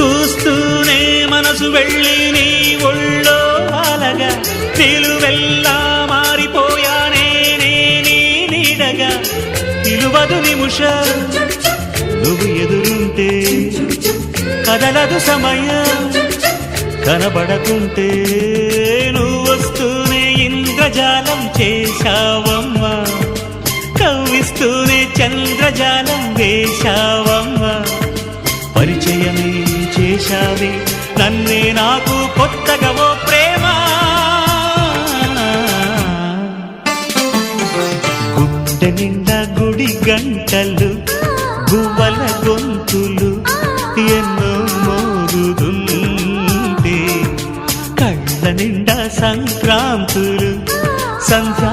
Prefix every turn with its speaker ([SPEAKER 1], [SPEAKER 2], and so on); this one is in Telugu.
[SPEAKER 1] చూస్తూనే మనసు వెళ్ళి నీ ఒళ్ళో అలగా నిలువెల్లా మారిపోయానే నీ నీడగా నిలువదు నిమిషం నువ్వు ఎదురుంటే కదలదు సమయం కనబడకుంటే నువ్వు వస్తూనే ఇంద్రజాలం చేశావమ్మా కవ్విస్తూనే చంద్రజాలం వేశావమ్మా పరిచయమే చేశావే నన్నే నాకు కొత్తగా ఓ ప్రేమ గుండె నిండా గుడి గంటలు గువ్వల గొంతులు ఎన్నో మోగుతుంటే కళ్ళ నిండా సంక్రాంతులు సంధ్యా